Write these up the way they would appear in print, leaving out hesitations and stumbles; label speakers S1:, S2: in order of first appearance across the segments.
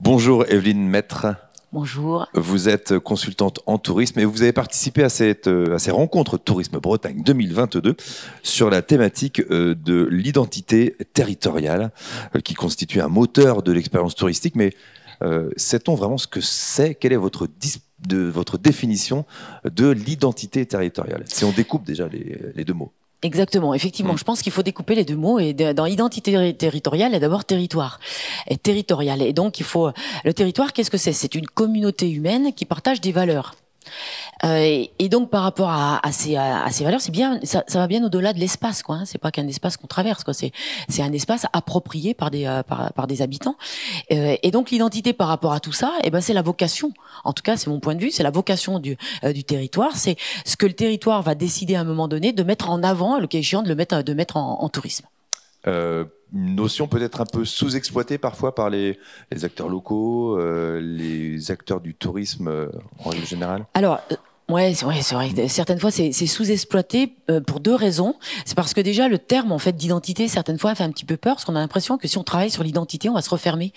S1: Bonjour Evelyne Maître.
S2: Bonjour.
S1: Vous êtes consultante en tourisme et vous avez participé à ces rencontres Tourisme Bretagne 2022 sur la thématique de l'identité territoriale qui constitue un moteur de l'expérience touristique. Mais sait-on vraiment ce que c'est? Quelle est votre définition de l'identité territoriale? Si on découpe déjà les deux mots.
S2: Exactement, effectivement, je pense qu'il faut découper les deux mots. Et dans identité territoriale, il y a d'abord territoire et territorial. Et donc, le territoire, qu'est-ce que c'est? C'est une communauté humaine qui partage des valeurs. Et donc par rapport à ces valeurs, c'est bien, ça va bien au-delà de l'espace, quoi. Hein. C'est pas qu'un espace qu'on traverse, quoi. C'est un espace approprié par des habitants. Et donc l'identité par rapport à tout ça, c'est la vocation. En tout cas, c'est mon point de vue, c'est la vocation du territoire. C'est ce que le territoire va décider à un moment donné de mettre en avant, le cas échéant de mettre en tourisme.
S1: Une notion peut-être un peu sous-exploitée parfois par les acteurs locaux, les acteurs du tourisme en règle générale.
S2: Alors, ouais, c'est vrai. Certaines fois, c'est sous-exploité pour deux raisons. C'est parce que déjà, le terme en fait d'identité, certaines fois, fait un petit peu peur, parce qu'on a l'impression que si on travaille sur l'identité, on va se refermer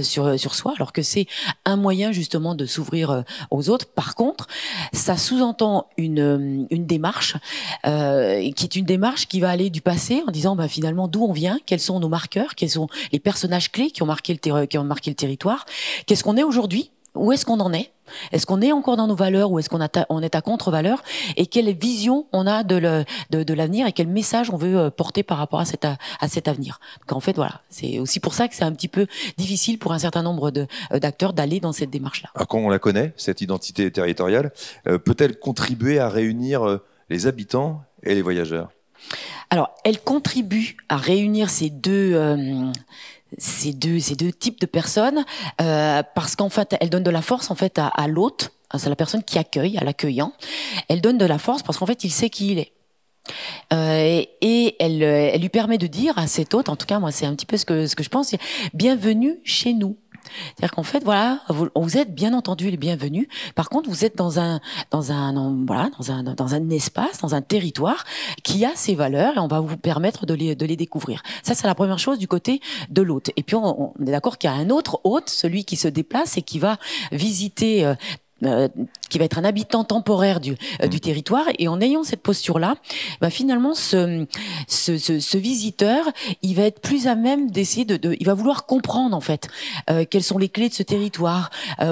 S2: sur soi, alors que c'est un moyen justement de s'ouvrir aux autres. Par contre, ça sous-entend une démarche qui est une démarche qui va aller du passé en disant finalement d'où on vient, quels sont nos marqueurs, quels sont les personnages clés qui ont marqué le territoire, qu'est-ce qu'on est aujourd'hui. Où est-ce qu'on en est? Est-ce qu'on est encore dans nos valeurs ou est-ce qu'on est à contre-valeur? Et quelle vision on a de l'avenir et quel message on veut porter par rapport à cet avenir? Donc en fait, voilà, c'est aussi pour ça que c'est un petit peu difficile pour un certain nombre d'acteurs d'aller dans cette démarche-là.
S1: Alors, quand on la connaît, cette identité territoriale, peut-elle contribuer à réunir les habitants et les voyageurs?
S2: Alors, elle contribue à réunir ces deux types de personnes parce qu'en fait, elle donne de la force en fait à l'hôte, c'est la personne qui accueille, à l'accueillant. Elle donne de la force parce qu'en fait, il sait qui il est. Et elle lui permet de dire à cet hôte, en tout cas moi c'est un petit peu ce que je pense, bienvenue chez nous. C'est-à-dire qu'en fait, voilà, vous êtes bien entendu les bienvenus. Par contre, vous êtes dans un espace, dans un territoire qui a ses valeurs et on va vous permettre de les découvrir. Ça, c'est la première chose du côté de l'hôte. Et puis, on est d'accord qu'il y a un autre hôte, celui qui se déplace et qui va visiter qui va être un habitant temporaire du territoire. Et en ayant cette posture-là, finalement, ce visiteur, il va être plus à même d'essayer il va vouloir comprendre en fait quelles sont les clés de ce territoire,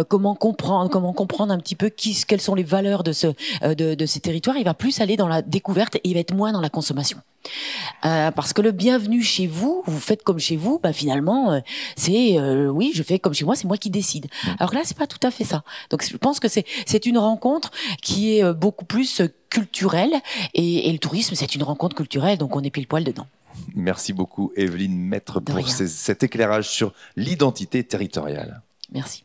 S2: comment comprendre un petit peu quelles sont les valeurs de ces territoires. Il va plus aller dans la découverte et il va être moins dans la consommation. Parce que le bienvenue chez vous, vous faites comme chez vous, finalement, c'est oui, je fais comme chez moi, c'est moi qui décide. Alors là, c'est pas tout à fait ça. Donc je pense que c'est une rencontre qui est beaucoup plus culturelle et le tourisme, c'est une rencontre culturelle, donc on est pile poil dedans.
S1: Merci beaucoup Evelyne Maître pour cet éclairage sur l'identité territoriale.
S2: Merci.